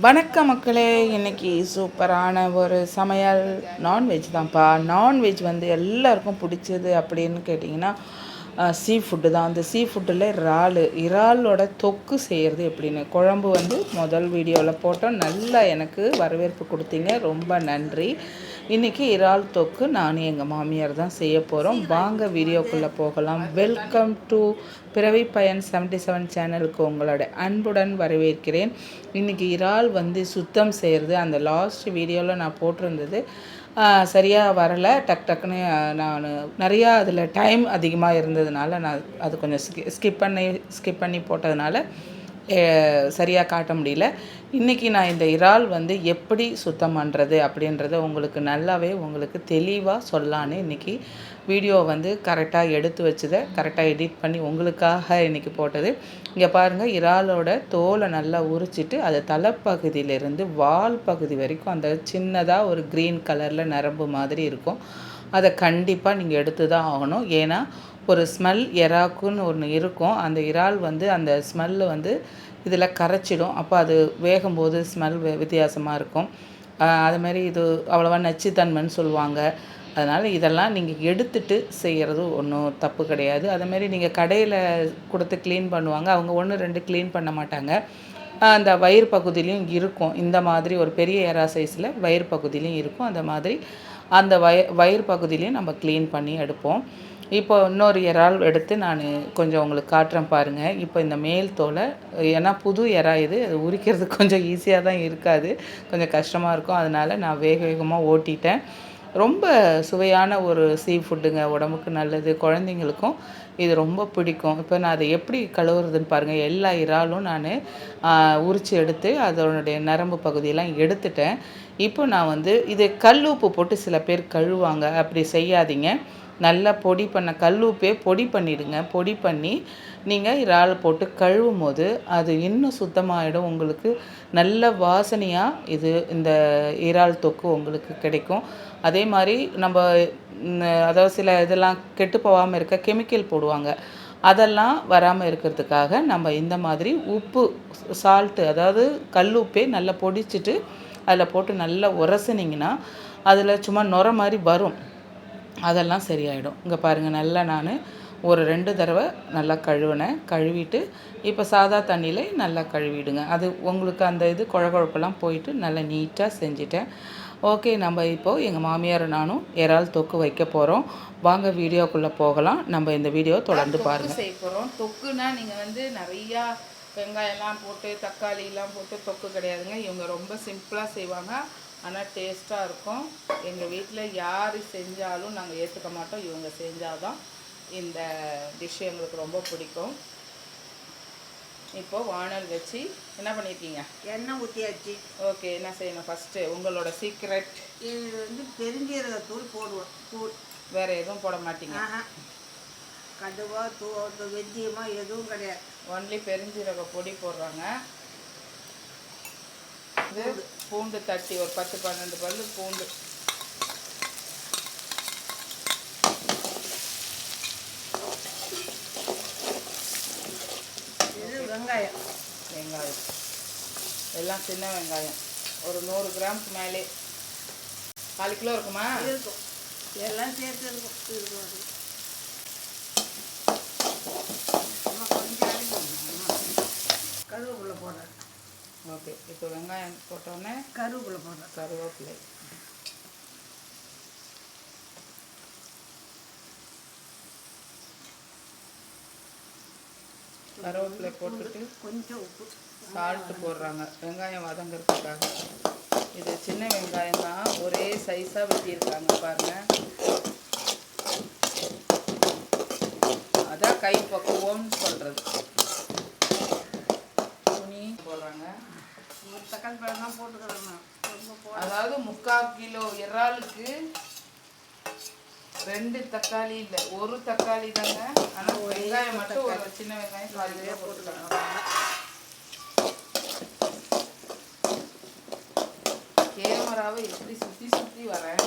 வணக்கம் மக்களே. இன்றைக்கி சூப்பரான ஒரு சமையல் நான்வெஜ் தான்ப்பா. நான்வெஜ் வந்து எல்லாருக்கும் பிடிச்சது அப்படின்னு கேட்டிங்கன்னா சீ ஃபுட்டு தான். அந்த சீ ஃபுட்டில் இறாலோட தொக்கு செய்கிறது எப்படின்னு குழம்பு வந்து முதல் வீடியோவில் போட்டோம். நல்லா எனக்கு வரவேற்பு கொடுத்தீங்க, ரொம்ப நன்றி. இன்றைக்கி இறால் தொக்கு நான் எங்கள் மாமியார் தான் செய்ய போகிறோம். வாங்க வீடியோக்குள்ளே போகலாம். வெல்கம் டு பிறவி பயன் 77 சேனலுக்கு உங்களோட அன்புடன் வரவேற்கிறேன். இன்றைக்கி இறால் வந்து சுத்தம் செய்கிறது அந்த லாஸ்ட் வீடியோவில் நான் போட்டிருந்தது சரியாக வரலை. டக்குன்னு நான் நிறையா அதில் டைம் அதிகமாக இருந்ததுனால நான் அது கொஞ்சம் ஸ்கிப் பண்ணி போட்டதுனால சரியாக காட்ட முடியல. இன்றைக்கி நான் இந்த இறால் வந்து எப்படி சுத்தம் பண்ணுறது அப்படின்றத உங்களுக்கு தெளிவாக சொல்லலான்னு இன்றைக்கி வீடியோ வந்து கரெக்டாக எடுத்து வச்சதை கரெக்டாக எடிட் பண்ணி உங்களுக்காக இன்றைக்கி போட்டது. இங்கே பாருங்கள், இறாலோட தோலை நல்லா உரிச்சிட்டு அது தலைப்பகுதியிலேருந்து வால் பகுதி வரைக்கும் அந்த சின்னதாக ஒரு க்ரீன் கலரில் நரம்பு மாதிரி இருக்கும். அதை கண்டிப்பாக நீங்கள் எடுத்து தான் ஆகணும். ஏன்னா ஒரு ஸ்மெல் எறாக்குன்னு ஒன்று இருக்கும். அந்த இறால் வந்து அந்த ஸ்மெல்லு வந்து இதில் கரைச்சிடும். அப்போ அது வேகும்போது ஸ்மெல் வித்தியாசமாக இருக்கும். அதுமாரி இது அவ்வளோவா நச்சுத்தன்மைன்னு சொல்லுவாங்க. அதனால் இதெல்லாம் நீங்கள் எடுத்துகிட்டு செய்கிறது ஒன்றும் தப்பு கிடையாது. அதுமாரி நீங்கள் கடையில் கொடுத்து க்ளீன் பண்ணுவாங்க, அவங்க 1-2 க்ளீன் பண்ண மாட்டாங்க. அந்த வயிறு பகுதியிலையும் இருக்கும். இந்த மாதிரி ஒரு பெரிய எறா சைஸில் வயிறு பகுதியிலையும் இருக்கும். அந்த மாதிரி அந்த வயிறு பகுதியிலையும் நம்ம க்ளீன் பண்ணி எடுப்போம். இப்போ இன்னொரு இறால் எடுத்து நான் கொஞ்சம் உங்களுக்கு காட்டுறேன் பாருங்கள். இப்போ இந்த மேல் தோலை, ஏன்னா புது இறா இது, அது உரிக்கிறது கொஞ்சம் ஈஸியாக தான் இருக்காது, கொஞ்சம் கஷ்டமாக இருக்கும். அதனால் நான் வேகமாக ஓட்டிட்டேன். ரொம்ப சுவையான ஒரு சீ ஃபுட்டுங்க, உடம்புக்கு நல்லது, குழந்தைங்களுக்கும் இது ரொம்ப பிடிக்கும். இப்போ நான் அதை எப்படி கழுவுறதுன்னு பாருங்கள். எல்லா இறாலும் நான் உரித்து எடுத்து அதனுடைய நரம்பு பகுதியெல்லாம் எடுத்துட்டேன். இப்போ நான் வந்து இது கல் உப்பு போட்டு சில பேர் கழுவாங்க, அப்படி செய்யாதீங்க. நல்லா பொடி பண்ண கல்லுப்பே பொடி பண்ணிவிடுங்க. பொடி பண்ணி நீங்கள் இறால் போட்டு கழுவும் போது அது இன்னும் சுத்தமாகிடும். உங்களுக்கு நல்ல வாசனையாக இந்த இறால் தொக்கு உங்களுக்கு கிடைக்கும். அதே மாதிரி நம்ம அதாவது சில இதெல்லாம் கெட்டு போகாமல் இருக்க கெமிக்கல் போடுவாங்க, அதெல்லாம் வராமல் இருக்கிறதுக்காக நம்ம இந்த மாதிரி உப்பு சால்ட்டு, அதாவது கல்லுப்பே நல்லா பொடிச்சிட்டு அதில் போட்டு நல்லா உரசினிங்கன்னா அதில் சும்மா நுர மாதிரி வரும், அதெல்லாம் சரியாயிடும். இங்கே பாருங்கள், நல்லா நான் ஒரு 2 தடவை நல்லா கழுவிட்டு இப்போ சாதா தண்ணியில் நல்லா கழுவிடுங்க. அது உங்களுக்கு அந்த இது குழப்பெல்லாம் போயிட்டு நல்லா நீட்டாக செஞ்சுட்டேன். ஓகே, நம்ம இப்போது எங்கள் மாமியார் நானும் இறால் தொக்கு வைக்க போகிறோம். வாங்க வீடியோக்குள்ளே போகலாம். நம்ம இந்த வீடியோ தொடர்ந்து பாருங்கள். செய்ய போகிறோம். தொக்குனா நீங்கள் வந்து நிறையா வெங்காயம்லாம் போட்டு தக்காளிலாம் போட்டு தொக்கு கிடையாதுங்க. இவங்க ரொம்ப சிம்பிளாக செய்வாங்க, ஆனால் டேஸ்ட்டாக இருக்கும். எங்கள் வீட்டில் யார் செஞ்சாலும் நாங்கள் ஏற்றுக்க மாட்டோம். இவங்க செஞ்சால் தான் இந்த டிஷ் எங்களுக்கு ரொம்ப பிடிக்கும். இப்போது வானல் வச்சு என்ன பண்ணியிருக்கீங்க? எண்ணெய் ஊற்றியாச்சு. ஓகே, என்ன செய்யணும் ஃபஸ்ட்டு? உங்களோட சீக்ரெட் இது வந்து பெருஞ்சீரகத்தூள் போடுவோம். வேறு எதுவும் போட மாட்டீங்க? கடுவா வெஜ்ஜியமாக எதுவும் கிடையாது. ஒன்லி பெருஞ்சீரக பொடி போடுறாங்க. இது பூண்டு தட்டி ஒரு 10-12 பல்லு பூண்டு. இது வெங்காயம் எல்லாம் சின்ன வெங்காயம் ஒரு 100 கிராமுக்கு மேலே, 4 கிலோ இருக்குமா? இருக்கும், எல்லாம் சேர்த்து இருக்கும். கருவேப்பிலை போடுறேன். ஓகே, இப்போ வெங்காயம் போட்டோன்னே கருவேப்பிலை போடுறேன். கருவேப்பிலை போட்டுட்டு கொஞ்சம் உப்பு சால்ட்டு போடுறாங்க வெங்காயம் வதங்கிறதுக்காக. இது சின்ன வெங்காயம் தான், ஒரே சைஸாக வெட்டியிருக்காங்க பாருங்கள். அதான் கை பக்குவம்னு சொல்கிறது. துணி போடுறாங்க. தக்காளி பழம் தான் போட்டுக்கிறேன். அதாவது 3/4 கிலோ இறாலுக்கு 2 தக்காளி இல்லை, 1 தக்காளி தாங்க. ஆனால் வெங்காயம் மட்டும் ஒரு சின்ன வெங்காயம் காலையிலே போட்டுக்கலாம். கேமராவை எப்படி சுற்றி வரேன்.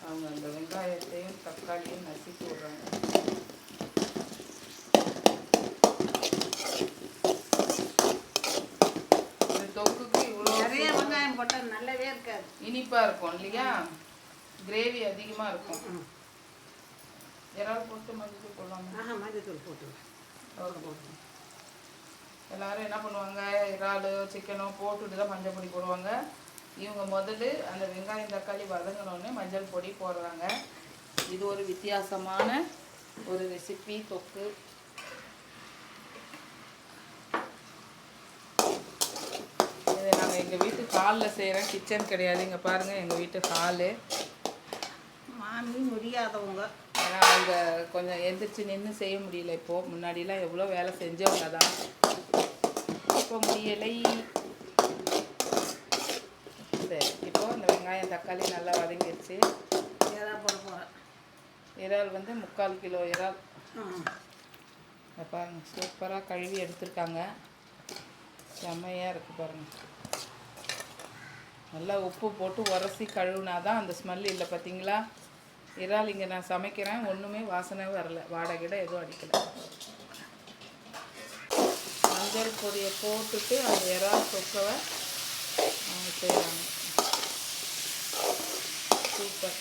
அவங்க அந்த வெங்காயத்தையும் தக்காளியும் நசுக்கி விடுறாங்க. இனிப்பாக இருக்கும் இல்லையா, கிரேவி அதிகமாக இருக்கும். இறால் போட்டு மஞ்சள் போடலாமா? மஞ்சள் போட்டு எல்லோரும் என்ன பண்ணுவாங்க, இறால் சிக்கனோ போட்டுட்டு தான் மஞ்சள் பொடி போடுவாங்க. இவங்க முதல்ல அந்த வெங்காயம் தக்காளி வதங்கினோடனே மஞ்சள் பொடி போடுறாங்க. இது ஒரு வித்தியாசமான ஒரு ரெசிபி தொக்கு. இதை நாங்கள் எங்கள் வீட்டு ஹாலில் செய்கிறேன், கிச்சன் கிடையாது. இங்கே பாருங்கள் எங்கள் வீட்டு ஹாலு. மாமி முடியாதவங்க, ஏன்னா அவங்க கொஞ்சம் எந்திரிச்சு நின்று செய்ய முடியல. இப்போது முன்னாடிலாம் எவ்வளோ வேலை செஞ்சவங்க தான், இப்போ முடியலை. சரி, இப்போது இந்த வெங்காயம் தக்காளி நல்லா வதங்கிடுச்சு. இறால் போட போகிறேன். இறால் வந்து 3/4 கிலோ இறால். பாருங்கள், சூப்பராக கழுவி எடுத்துருக்காங்க. செம்மையாக இருக்குது பாருங்கள். நல்லா உப்பு போட்டு உரசி கழுவுனா தான் அந்த ஸ்மெல் இல்லை. பார்த்தீங்களா, இறால் இங்கே நான் சமைக்கிறேன், ஒன்றுமே வாசனை வரல, வாடகைட எதுவும் அடிக்கலை. மஞ்சள் பொடியை போட்டுட்டு அந்த இறால் தொக்கவை அவங்க செய்கிறாங்க. சூப்பர்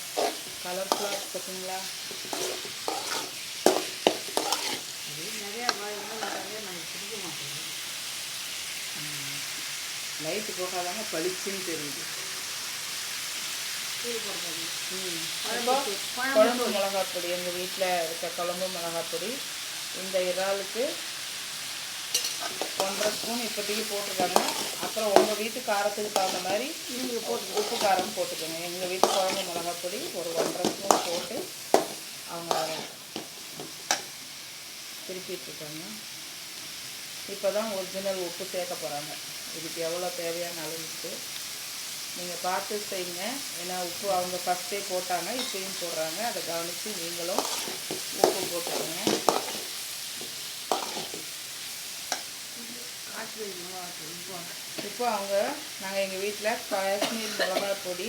கலர்ஃபுல்லாக பார்த்தீங்களா. லைட்டு போகாதாங்க பளிச்சுன்னு தெரியுது. குழம்பு மிளகாப்பொடி, எங்கள் வீட்டில் இருக்க குழம்பு மிளகாப்பொடி இந்த இறாலுக்கு 1.5 ஸ்பூன் இப்போதைக்கு போட்டிருக்காங்க. அப்புறம் உங்கள் வீட்டு காரத்துக்கு தகுந்த மாதிரி நீங்கள் உப்பு காரம் போட்டுக்கோங்க. எங்கள் வீட்டு குழம்பு மிளகாப்பொடி ஒரு 1.5 ஸ்பூன் போட்டு அவங்க திருப்பிட்டுருக்காங்க. இப்போ தான் ஒரிஜினல் உப்பு சேர்க்க போகிறாங்க. இதுக்கு எவ்வளோ தேவையான அளவுக்கு நீங்கள் பார்த்து செய்யுங்க. ஏன்னா உப்பு அவங்க ஃபஸ்ட்டே போட்டாங்க, இப்போயும் போடுறாங்க. அதை கவனித்து நீங்களும் உப்பு போட்டுக்கோங்க. இப்போ நாங்கள் எங்கள் வீட்டில் காஷ்மீர் மிளகா பொடி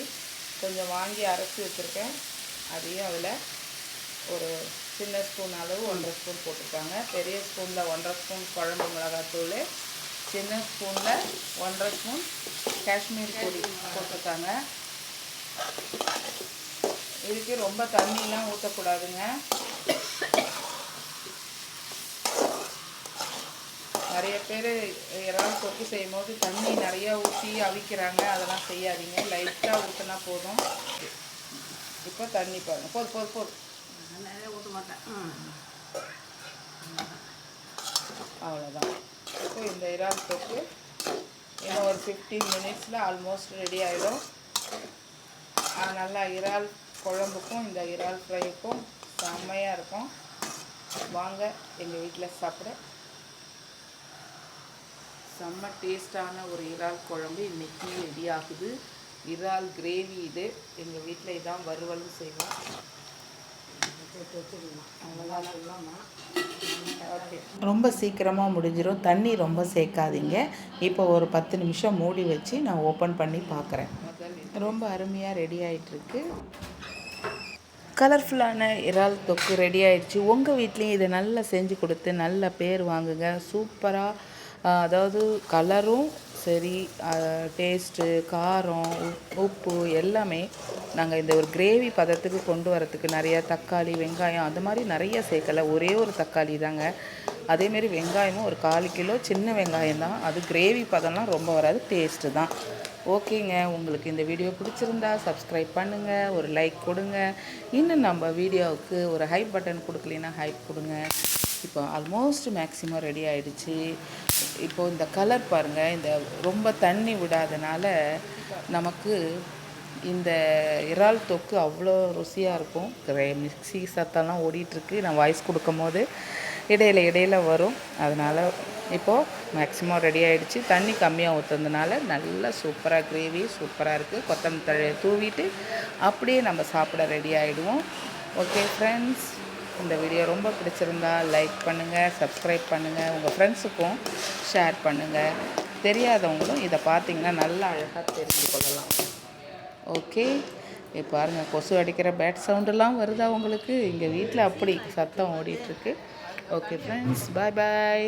கொஞ்சம் வாங்கி அரைச்சி வச்சுருக்கேன். அதையும் அதில் ஒரு சின்ன ஸ்பூன் அளவு 1.5 ஸ்பூன் போட்டிருக்காங்க. பெரிய ஸ்பூனில் 1.5 ஸ்பூன் குழம்பு மிளகாத்தூள், சின்ன ஸ்பூனில் 1.5 ஸ்பூன் காஷ்மீர் பொடி போட்டிருக்காங்க. இதுக்கு ரொம்ப தண்ணிலாம் ஊற்றக்கூடாதுங்க. நிறைய பேர் இறால் தொக்கு செய்யும் போது தண்ணி நிறையா ஊற்றி அவிக்கிறாங்க, அதெல்லாம் செய்யாதீங்க. லைட்டாக ஊற்றினா போதும். இப்போ தண்ணி பாருங்கள், போதும் நிறைய ஊற்ற மாட்டேன். அவ்வளோதான். இப்போ இந்த இறால் தொக்கு இன்னும் ஒரு 15 மினிட்ஸில் ஆல்மோஸ்ட் ரெடி ஆகிடும். நல்லா இறால் குழம்புக்கும் இந்த இறால் ஃப்ரைக்கும் செம்மையாக இருக்கும். வாங்க எங்கள் வீட்டில் சாப்பிட. செம்ம டேஸ்டான ஒரு இறால் குழம்பு இன்றைக்கி ரெடி ஆகுது. இறால் கிரேவி இது. எங்கள் வீட்டில் இதான் வறுவலும் செய்வோம். ரொம்ப சீக்கிரமாக முடிஞ்சிடும். தண்ணி ரொம்ப சேர்க்காதீங்க. இப்போ ஒரு 10 நிமிஷம் மூடி வச்சு நான் ஓப்பன் பண்ணி பார்க்குறேன். ரொம்ப அருமையாக ரெடி ஆகிட்டுருக்கு. கலர்ஃபுல்லான இறால் தொக்கு ரெடி ஆகிடுச்சு. உங்கள் வீட்லேயும் இதை நல்லா செஞ்சு கொடுத்து நல்ல பேர் வாங்குங்க. சூப்பராக, அதாவது கலரும் சரி, டேஸ்ட்டு, காரம், உப்பு எல்லாமே நாங்கள் இந்த ஒரு கிரேவி பதத்துக்கு கொண்டு வரத்துக்கு நிறையா தக்காளி, வெங்காயம் அந்த மாதிரி நிறைய சேர்க்கலை. ஒரே ஒரு தக்காளி தாங்க. அதேமாரி வெங்காயமும் ஒரு 1/4 கிலோ சின்ன வெங்காயம் தான். அது கிரேவி பதம்லாம் ரொம்ப வராது, டேஸ்ட்டு தான். ஓகேங்க, உங்களுக்கு இந்த வீடியோ பிடிச்சிருந்தா சப்ஸ்கிரைப் பண்ணுங்கள், ஒரு லைக் கொடுங்க. இன்னும் நம்ம வீடியோவுக்கு ஒரு ஹைப் பட்டன் கொடுக்கலைன்னா ஹைப் கொடுங்க. இப்போ ஆல்மோஸ்ட் மேக்ஸிமம் ரெடி ஆகிடுச்சு. இப்போது இந்த கலர் பாருங்கள், இந்த ரொம்ப தண்ணி விடாதனால நமக்கு இந்த இறால் தொக்கு அவ்வளோ ருசியாக இருக்கும். மிக்ஸி சத்தம்லாம் ஓடிட்டுருக்கு, நான் வாய்ஸ் கொடுக்கும் போது இடையில வரும். அதனால் இப்போது மேக்ஸிமம் ரெடி ஆகிடுச்சு. தண்ணி கம்மியாக ஊற்றுறதுனால நல்லா சூப்பராக கிரேவி சூப்பராக இருக்குது. கொத்தமல்லி தழையை தூவிட்டு அப்படியே நம்ம சாப்பிட ரெடி ஆகிடுவோம். ஓகே ஃப்ரெண்ட்ஸ், இந்த வீடியோ ரொம்ப பிடிச்சிருந்தா லைக் பண்ணுங்கள், சப்ஸ்கிரைப் பண்ணுங்கள், உங்கள் ஃப்ரெண்ட்ஸுக்கும் ஷேர் பண்ணுங்கள். தெரியாதவங்களும் இதை பார்த்திங்கன்னா நல்லா அழகாக தெரிஞ்சு கொள்ளலாம். ஓகே, இப்போ பாருங்கள், கொசு அடிக்கிற பேட் சவுண்டெல்லாம் வருதா உங்களுக்கு? எங்கள் வீட்டில் அப்படி சத்தம் ஓடிட்டுருக்கு. ஓகே ஃப்ரெண்ட்ஸ், பாய் பாய்.